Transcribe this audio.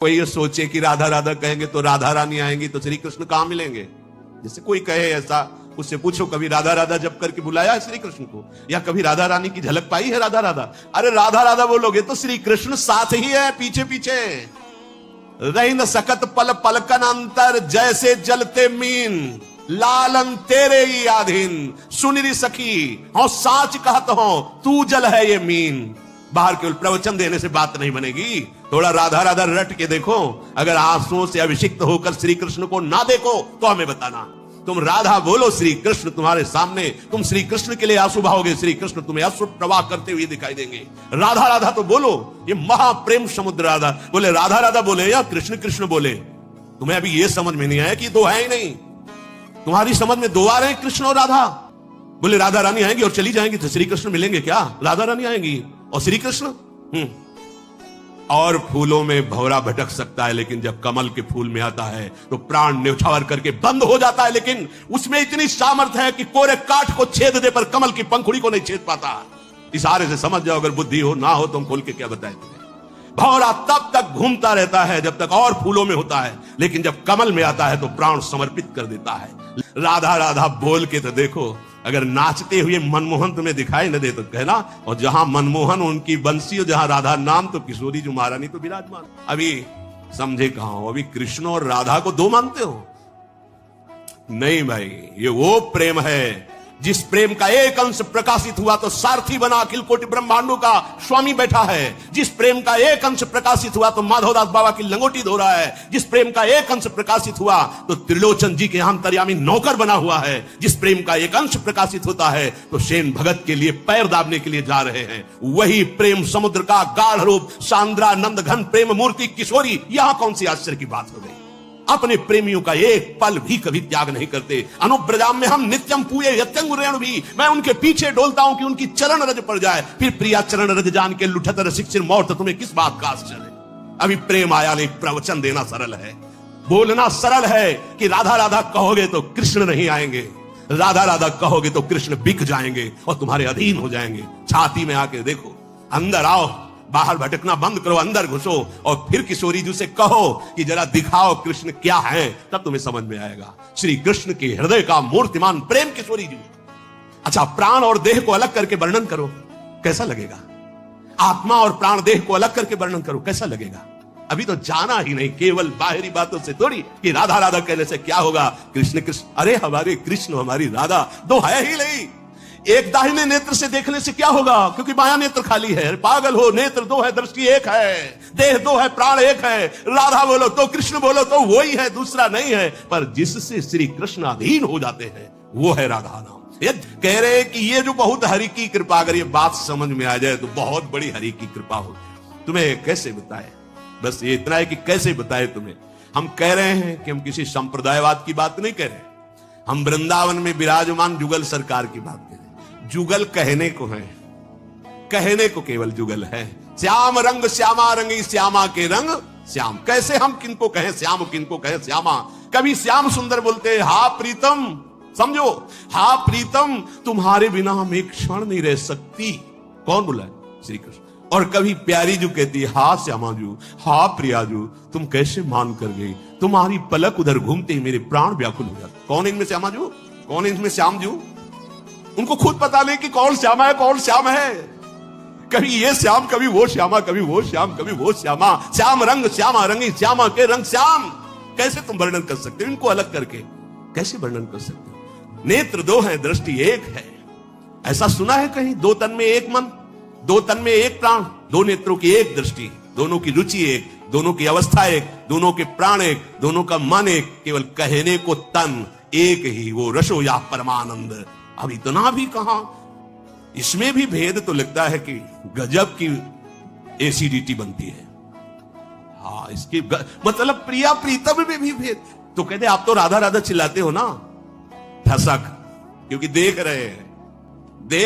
कोई ये सोचे कि राधा राधा कहेंगे तो राधा रानी आएंगी तो श्री कृष्ण कहां मिलेंगे। जैसे कोई कहे ऐसा, उससे पूछो कभी राधा राधा जप करके बुलाया है श्री कृष्ण को, या कभी राधा रानी की झलक पाई है राधा राधा। अरे राधा राधा बोलोगे तो श्री कृष्ण साथ ही है, पीछे पीछे रही न सकत पल पलकन अंतर, जैसे जलते मीन लालन तेरे ही आधीन। सुनिरी सखी हो साच कहत हो, तू जल है ये मीन। बाहर केवल प्रवचन देने से बात नहीं बनेगी, थोड़ा राधा राधा रट के देखो। अगर आंसुओं से अभिषिक्त होकर श्री कृष्ण को ना देखो तो हमें बताना। तुम राधा बोलो, श्री कृष्ण तुम्हारे सामने, तुम श्री कृष्ण के लिए आंसू बहाओगे, श्री कृष्ण तुम्हें अश्रु प्रवाह करते हुए दिखाई देंगे। राधा राधा तो बोलो, ये महाप्रेम समुद्र राधा बोले, राधा राधा बोले या कृष्ण कृष्ण बोले। तुम्हें अभी ये समझ में नहीं आया कि दो है ही नहीं, तुम्हारी समझ में दो आ रहे हैं कृष्ण और राधा। बोले राधा रानी आएंगी और चली जाएंगी तो श्री कृष्ण मिलेंगे क्या? राधा रानी आएंगी और श्री कृष्ण। और फूलों में भंवरा भटक सकता है, लेकिन जब कमल के फूल में आता है तो प्राण न्यौछावर करके बंद हो जाता है, लेकिन उसमें इतनी सामर्थ्य है कि कोरे काठ को छेद दे पर कमल की पंखुड़ी को नहीं छेद पाता। इशारे से समझ जाओ, अगर बुद्धि हो ना हो तो हम खोल के क्या बताएं तुम्हें। भंवरा तब तक घूमता रहता है जब तक और फूलों में होता है, लेकिन जब कमल में आता है तो प्राण समर्पित कर देता है। राधा राधा बोल के तो देखो, अगर नाचते हुए मनमोहन तुम्हें दिखाई न दे तो कहना, और जहां मनमोहन उनकी बंसी और जहां राधा नाम तो किशोरी जो महारानी तो विराजमान। अभी समझे कहां हो, अभी कृष्ण और राधा को दो मानते हो? नहीं भाई, ये वो प्रेम है जिस प्रेम का एक अंश प्रकाशित हुआ तो सारथी बना अखिल कोटि ब्रह्मांडों का स्वामी बैठा है। जिस प्रेम का एक अंश प्रकाशित हुआ तो माधवदास बाबा की लंगोटी धो रहा है। जिस प्रेम का एक अंश प्रकाशित हुआ तो त्रिलोचन जी के अंतर्यामी नौकर बना हुआ है। जिस प्रेम का एक अंश प्रकाशित होता है तो सेन भगत के लिए पैर दाबने के लिए जा रहे हैं। वही प्रेम समुद्र का गाढ़ रूप सांद्रानंद घन प्रेम मूर्ति किशोरी, यहां कौन सी आश्चर्य की बात हो गई। अपने प्रेमियों का एक पल भी कभी त्याग नहीं करते। अनुब्रजाम में हम नित्यम पूये यत्यंग रेणु भी, मैं उनके पीछे डोलता हूं कि उनकी चरण रज पड़ जाए। फिर प्रिया चरण रज जान के लुठत रसिक सिर मौत, तुम्हें किस बात का आश्चर्य। अभी प्रेम आया नहीं, प्रवचन देना सरल है, बोलना सरल है कि राधा राधा कहोगे तो कृष्ण नहीं आएंगे, राधा राधा कहोगे तो कृष्ण बिक जाएंगे और तुम्हारे अधीन हो जाएंगे। छाती में आके देखो, अंदर आओ, बाहर भटकना बंद करो, अंदर घुसो और फिर किशोरी जी से कहो कि जरा दिखाओ कृष्ण क्या है, तब तुम्हें समझ में आएगा। श्री कृष्ण के हृदय का मूर्तिमान प्रेम किशोरी जी। अच्छा, प्राण और देह को अलग करके वर्णन करो, कैसा लगेगा? आत्मा और प्राण देह को अलग करके वर्णन करो, कैसा लगेगा? अभी तो जाना ही नहीं, केवल बाहरी बातों से थोड़ी कि राधा राधा कहने से क्या होगा। कृष्ण कृष्ण, अरे हमारे कृष्ण हमारी राधा दो है ही नहीं। एक दाहिने नेत्र से देखने से क्या होगा, क्योंकि बायां नेत्र खाली है। पागल हो, नेत्र दो है, दृष्टि एक है, देह दो है, प्राण एक है। राधा बोलो तो कृष्ण बोलो तो वही है, दूसरा नहीं है। पर जिससे श्री कृष्ण अधीन हो जाते हैं वो है राधा नाम। ये कह रहे कि ये जो बहुत हरि की कृपा, अगर ये बात समझ में आ जाए तो बहुत बड़ी हरि की कृपा हो। तुम्हें कैसे बताए, बस ये इतना है कि कैसे बताए तुम्हें। हम कह रहे हैं कि हम किसी संप्रदायवाद की बात नहीं कह रहे, हम वृंदावन में विराजमान जुगल सरकार की बात कर रहे हैं। जुगल कहने को है, कहने को केवल जुगल है। श्याम रंग श्यामा रंगी, श्यामा के रंग श्याम। कैसे हम किनको कहें श्याम, किनको कहें श्यामा? कभी श्याम सुंदर बोलते हैं, हा प्रीतम, समझो, हा प्रीतम तुम्हारे बिना हम एक क्षण नहीं रह सकती। कौन बोला है? श्री कृष्ण। और कभी प्यारी जू कहती है, हा श्यामा जू, हा प्रिया जू, तुम कैसे मान कर गई, तुम्हारी पलक उधर घूमते ही मेरे प्राण व्याकुल हो जाते। कौन इनमें श्यामा जू, कौन इनमें श्याम जू? उनको खुद पता नहीं कि कौन श्यामा है, कौन श्याम है। कभी ये श्याम, कभी वो श्यामा, कभी वो श्याम, कभी वो श्यामा। श्याम रंग श्यामा रंगी, श्यामा के रंग श्याम। कैसे तुम वर्णन कर सकते हो इनको अलग करके? कैसे वर्णन कर सकते हो? नेत्र दो हैं, दृष्टि एक है। ऐसा सुना है कहीं? दो तन में एक मन, दो तन में एक प्राण, दो नेत्रों की एक दृष्टि, दोनों की रुचि एक, दोनों की अवस्था एक, दोनों के प्राण एक, दोनों का मन एक। केवल कहने को तन एक ही, वो रसो या परमानंद। अब इतना भी कहां, इसमें भी भेद तो लगता है कि गजब की एसिडिटी बनती है। हाँ, इसकी मतलब प्रिया प्रीतम में भी भेद। तो कहते आप तो राधा राधा चिल्लाते हो ना, ठसक, क्योंकि देख रहे हैं, देख